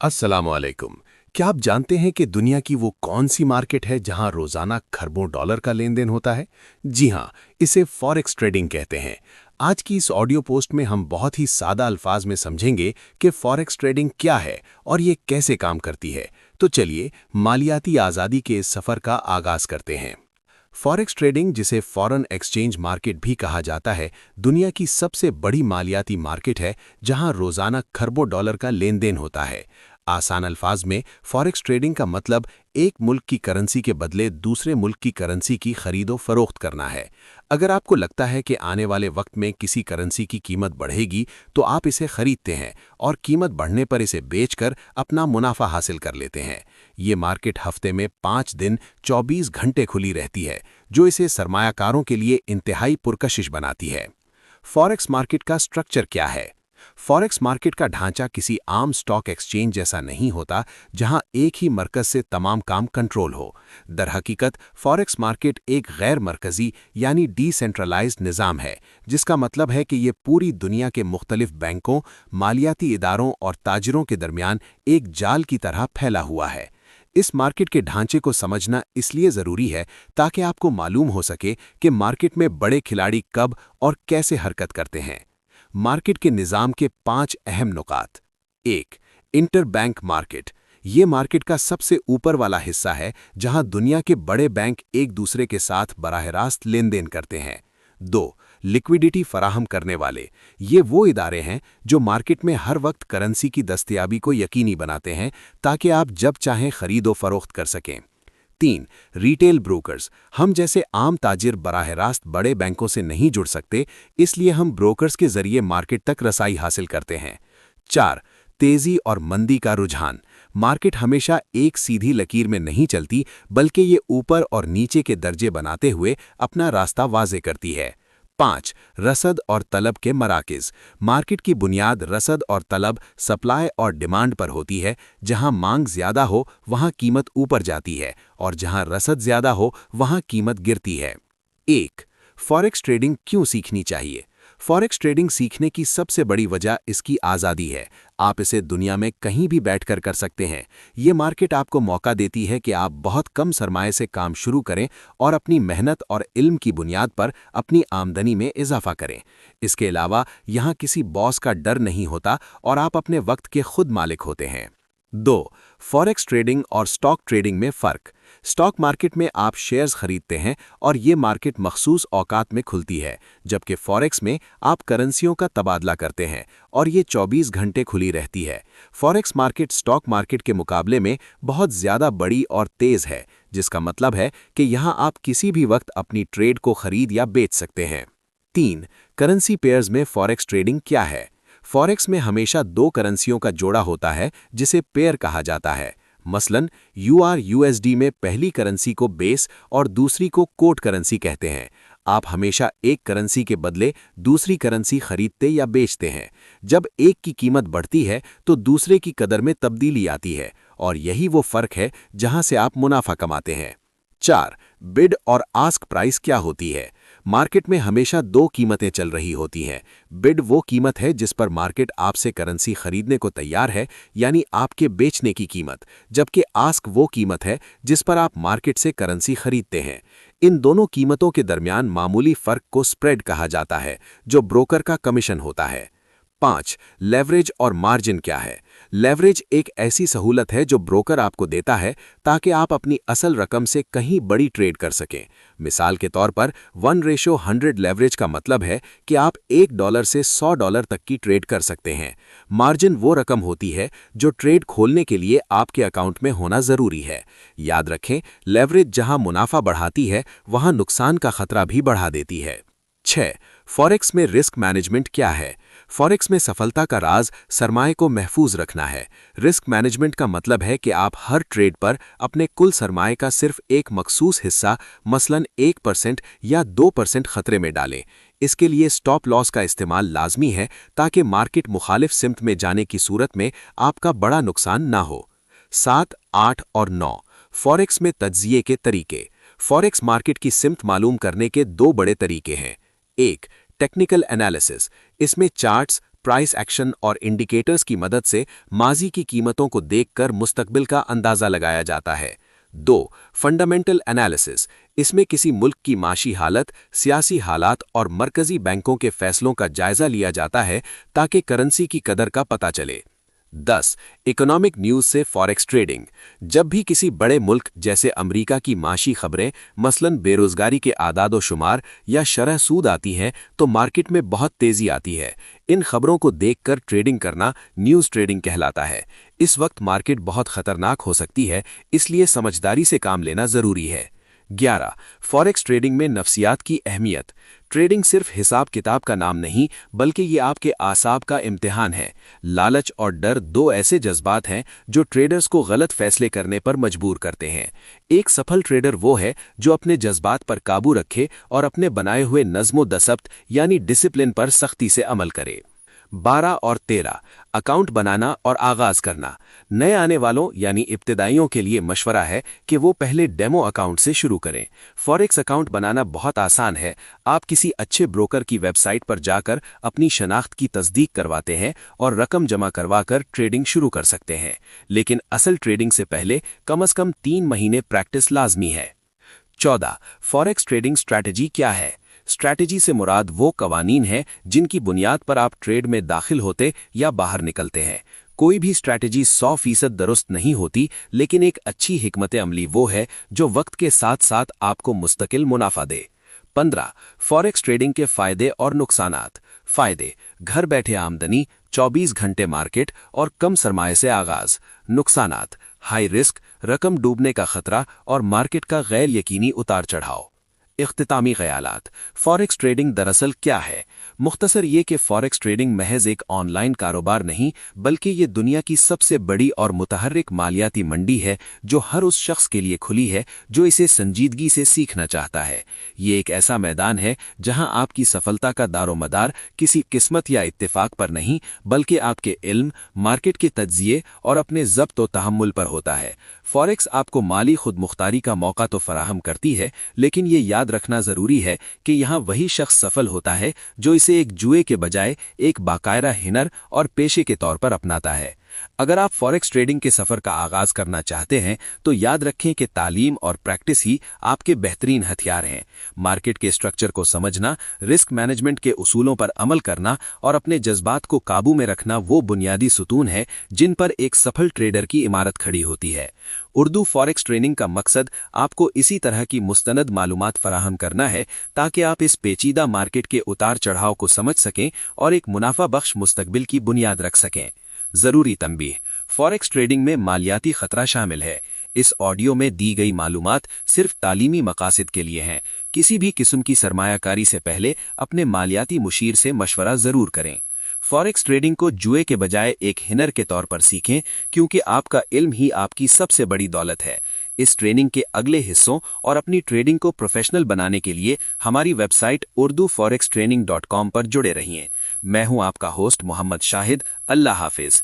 अस्सलामुअलैकुम। क्या आप जानते हैं कि दुनिया की वो कौन सी मार्केट है जहां रोजाना खरबों डॉलर का लेन देन होता है? जी हां, इसे फॉरेक्स ट्रेडिंग कहते हैं। आज की इस ऑडियो पोस्ट में हम बहुत ही सादा अल्फाज में समझेंगे कि फॉरेक्स ट्रेडिंग क्या है और ये कैसे काम करती है। तो चलिए मालियाती आज़ादी के इस सफ़र का आगाज करते हैं। फॉरेक्स ट्रेडिंग, जिसे फॉरेन एक्सचेंज मार्केट भी कहा जाता है, दुनिया की सबसे बड़ी मालियाती मार्केट है जहां रोजाना खरबों डॉलर का लेन देन होता है। आसान अल्फाज में फॉरेक्स ट्रेडिंग का मतलब एक मुल्क की करेंसी के बदले दूसरे मुल्क की करेंसी की खरीदो फरोख्त करना है। अगर आपको लगता है कि आने वाले वक्त में किसी करेंसी की कीमत बढ़ेगी, तो आप इसे खरीदते हैं और कीमत बढ़ने पर इसे बेचकर अपना मुनाफा हासिल कर लेते हैं। ये मार्केट हफ्ते में 5 दिन 24 घंटे खुली रहती है, जो इसे सरमायाकारों के लिए इंतहाई पुरकशिश बनाती है। फॉरेक्स मार्केट का स्ट्रक्चर क्या है? फॉरेक्स मार्केट का ढांचा किसी आम स्टॉक एक्सचेंज जैसा नहीं होता, जहां एक ही मरकज से तमाम काम कंट्रोल हो। दरहकीकत फॉरेक्स मार्केट एक गैर मरकजी यानी डिसेंट्रलाइज्ड निज़ाम है, जिसका मतलब है कि ये पूरी दुनिया के मुख्तलिफ बैंकों, मालियाती इदारों और ताजिरों के दरमियान एक जाल की तरह फैला हुआ है। इस मार्केट के ढांचे को समझना इसलिए ज़रूरी है ताकि आपको मालूम हो सके कि मार्केट में बड़े खिलाड़ी कब और कैसे हरकत करते हैं। मार्केट के निज़ाम के 5 अहम नुकात। 1. Interbank market. ये मार्केट का सबसे ऊपर वाला हिस्सा है जहां दुनिया के बड़े बैंक एक दूसरे के साथ बराह रास्त लेन देन करते हैं। 2. लिक्विडिटी फराहम करने वाले। ये वो इदारे हैं जो मार्केट में हर वक्त करेंसी की दस्तयाबी को यकीनी बनाते हैं ताकि आप जब चाहें खरीदो फरोख्त कर सकें। 3. Retail brokers. हम जैसे आम ताजिर बराह रास्त बड़े बैंकों से नहीं जुड़ सकते, इसलिए हम ब्रोकर्स के जरिए मार्केट तक रसाई हासिल करते हैं। 4. तेजी और मंदी का रुझान। मार्केट हमेशा एक सीधी लकीर में नहीं चलती, बल्कि ये ऊपर और नीचे के दर्जे बनाते हुए अपना रास्ता वाज़े करती है। 5. रसद और तलब के मराकिज़। मार्केट की बुनियाद रसद और तलब, सप्लाई और डिमांड पर होती है। जहां मांग ज़्यादा हो वहां कीमत ऊपर जाती है और जहां रसद ज़्यादा हो वहां कीमत गिरती है। 1. फॉरेक्स ट्रेडिंग क्यों सीखनी चाहिए? फॉरेक्स ट्रेडिंग सीखने की सबसे बड़ी वजह इसकी आज़ादी है। आप इसे दुनिया में कहीं भी बैठकर कर सकते हैं। ये मार्केट आपको मौका देती है कि आप बहुत कम सरमाए से काम शुरू करें और अपनी मेहनत और इल्म की बुनियाद पर अपनी आमदनी में इजाफा करें। इसके अलावा यहाँ किसी बॉस का डर नहीं होता और आप अपने वक्त के खुद मालिक होते हैं। 2. फॉरेक्स ट्रेडिंग और स्टॉक ट्रेडिंग में फ़र्क। स्टॉक मार्केट में आप शेयर्स खरीदते हैं और ये मार्केट मखसूस औकात में खुलती है, जबकि फॉरेक्स में आप करेंसियों का तबादला करते हैं और ये 24 घंटे खुली रहती है। फॉरेक्स मार्केट स्टॉक मार्केट के मुकाबले में बहुत ज़्यादा बड़ी और तेज़ है, जिसका मतलब है कि यहाँ आप किसी भी वक्त अपनी ट्रेड को खरीद या बेच सकते हैं। 3. करेंसी पेयर्स में फॉरेक्स ट्रेडिंग क्या है? फॉरेक्स में हमेशा 2 करेंसियों का जोड़ा होता है जिसे पेयर कहा जाता है। मसलन USD में पहली करेंसी को बेस और दूसरी को कोट करेंसी कहते हैं। आप हमेशा एक करेंसी के बदले दूसरी करेंसी खरीदते या बेचते हैं। जब एक की कीमत बढ़ती है तो दूसरे की कदर में तब्दीली आती है और यही वो फ़र्क है जहां से आप मुनाफा कमाते हैं। 4. बिड और आस्क प्राइस क्या होती है? मार्केट में हमेशा 2 कीमतें चल रही होती हैं। बिड वो कीमत है जिस पर मार्केट आपसे करेंसी खरीदने को तैयार है, यानी आपके बेचने की कीमत, जबकि आस्क वो कीमत है जिस पर आप मार्केट से करेंसी खरीदते हैं। इन दोनों कीमतों के दरमियान मामूली फ़र्क को स्प्रेड कहा जाता है, जो ब्रोकर का कमीशन होता है। 5. लेवरेज और मार्जिन क्या है? लेवरेज एक ऐसी सहूलत है जो ब्रोकर आपको देता है ताकि आप अपनी असल रकम से कहीं बड़ी ट्रेड कर सकें। मिसाल के तौर पर 1:100 लेवरेज का मतलब है कि आप $1 से $100 तक की ट्रेड कर सकते हैं। मार्जिन वो रकम होती है जो ट्रेड खोलने के लिए आपके अकाउंट में होना ज़रूरी है। याद रखें, लेवरेज जहां मुनाफा बढ़ाती है वहां नुकसान का खतरा भी बढ़ा देती है। 6. फॉरेक्स में रिस्क मैनेजमेंट क्या है? फॉरेक्स में सफलता का राज सरमाए को महफूज रखना है। रिस्क मैनेजमेंट का मतलब है कि आप हर ट्रेड पर अपने कुल सरमाए का सिर्फ एक मखसूस हिस्सा, मसलन 1% या 2% खतरे में डालें। इसके लिए स्टॉप लॉस का इस्तेमाल लाजमी है ताकि मार्केट मुखालिफ सिमत में जाने की सूरत में आपका बड़ा नुकसान ना हो। 7, 8 और 9. फॉरेक्स में तज्जिए के तरीके। फॉरेक्स मार्केट की सिमत मालूम करने के 2 बड़े तरीके हैं। 1. Technical analysis. इसमें चार्ट्स, प्राइस एक्शन और इंडिकेटर्स की मदद से माजी की कीमतों को देखकर मुस्तकबिल का अंदाजा लगाया जाता है। 2. Fundamental analysis. इसमें किसी मुल्क की माशी हालत, सियासी हालात और मरकजी बैंकों के फैसलों का जायजा लिया जाता है ताकि करेंसी की कदर का पता चले। 10. इकोनॉमिक न्यूज़ से फॉरेक्स ट्रेडिंग। जब भी किसी बड़े मुल्क जैसे अमेरिका की माशी खबरें, मसलन बेरोजगारी के आदाद शुमार या शरह सूद आती हैं, तो मार्केट में बहुत तेजी आती है। इन खबरों को देखकर ट्रेडिंग करना न्यूज़ ट्रेडिंग कहलाता है। इस वक्त मार्केट बहुत खतरनाक हो सकती है, इसलिए समझदारी से काम लेना जरूरी है। 11. फॉरेक्स ट्रेडिंग में नफ्सियात की अहमियत। ट्रेडिंग सिर्फ हिसाब किताब का नाम नहीं, बल्कि ये आपके आसाब का इम्तिहान है। लालच और डर दो ऐसे जज्बात हैं जो ट्रेडर्स को गलत फैसले करने पर मजबूर करते हैं। एक सफल ट्रेडर वो है जो अपने जज्बात पर काबू रखे और अपने बनाए हुए नज़्मो दसब्त यानी डिसिप्लिन पर सख्ती से अमल करे। 12 और 13. अकाउंट बनाना और आगाज करना। नए आने वालों यानी इब्तिदाइयों के लिए मशवरा है कि वो पहले डेमो अकाउंट से शुरू करें। फॉरेक्स अकाउंट बनाना बहुत आसान है। आप किसी अच्छे ब्रोकर की वेबसाइट पर जाकर अपनी शनाख्त की तस्दीक करवाते हैं और रकम जमा करवाकर ट्रेडिंग शुरू कर सकते हैं। लेकिन असल ट्रेडिंग से पहले कम से कम 3 महीने प्रैक्टिस लाजमी है। 14. फॉरेक्स ट्रेडिंग स्ट्रैटेजी क्या है? स्ट्रैटेजी से मुराद वो कवानीन है जिनकी बुनियाद पर आप ट्रेड में दाखिल होते या बाहर निकलते हैं। कोई भी स्ट्रैटेजी 100% दुरुस्त नहीं होती, लेकिन एक अच्छी हिकमत अमली वो है जो वक्त के साथ साथ आपको मुस्तकिल मुनाफा दे। 15. फॉरेक्स ट्रेडिंग के फायदे और नुकसानात। फायदे: घर बैठे आमदनी, 24 घंटे मार्केट और कम सरमाए से आगाज। नुकसानात: हाई रिस्क, रकम डूबने का खतरा और मार्केट का गैर यकीनी उतार चढ़ाव। इख्तितामी ख्यालात। फॉरेक्स ट्रेडिंग दरअसल क्या है? मुख्तसर ये कि फॉरेक्स ट्रेडिंग महज एक ऑनलाइन कारोबार नहीं, बल्कि ये दुनिया की सबसे बड़ी और मुतहर्रिक मालियाती मंडी है जो हर उस शख्स के लिए खुली है जो इसे संजीदगी से सीखना चाहता है। ये एक ऐसा मैदान है जहां आपकी सफलता का दारोमदार किसी किस्मत या इत्तेफाक पर नहीं, बल्कि आपके इल्म, मार्केट के तज्जिए और अपने ज़ब्त व तहम्मुल पर होता है। फॉरेक्स आपको माली खुद मुख्तारी का मौका तो फराहम करती है, लेकिन ये याद रखना जरूरी है कि यहाँ वही शख्स सफल होता है जो इसे एक जुए के बजाय एक बाकायदा हिनर और पेशे के तौर पर अपनाता है। अगर आप फॉरेक्स ट्रेडिंग के सफर का आगाज करना चाहते हैं तो याद रखें कि तालीम और प्रैक्टिस ही आपके बेहतरीन हथियार हैं। मार्केट के स्ट्रक्चर को समझना, रिस्क मैनेजमेंट के उसूलों पर अमल करना और अपने जज्बात को काबू में रखना वो बुनियादी सुतून है जिन पर एक सफल ट्रेडर की इमारत खड़ी होती है। उर्दू फॉरेक्स ट्रेनिंग का मकसद आपको इसी तरह की मुस्तनद मालूमात फराहम करना है ताकि आप इस पेचीदा मार्केट के उतार चढ़ाव को समझ सकें और एक मुनाफा बख्श मुस्तकबिल की बुनियाद रख सकें। जरूरी तंबीह: फॉरेक्स ट्रेडिंग में मालियाती खतरा शामिल है। इस ऑडियो में दी गई मालूमात सिर्फ तालीमी मकासद के लिए हैं। किसी भी किस्म की सरमायाकारी से पहले अपने मालियाती मुशीर से मशवरा जरूर करें। फॉरेक्स ट्रेडिंग को जुए के बजाय एक हिनर के तौर पर सीखें, क्योंकि आपका इल्म ही आपकी सबसे बड़ी दौलत है। इस ट्रेनिंग के अगले हिस्सों और अपनी ट्रेडिंग को प्रोफेशनल बनाने के लिए हमारी वेबसाइट urduforextraining.com पर जुड़े रहिए। मैं हूं आपका होस्ट मोहम्मद शाहिद। अल्लाह हाफिज।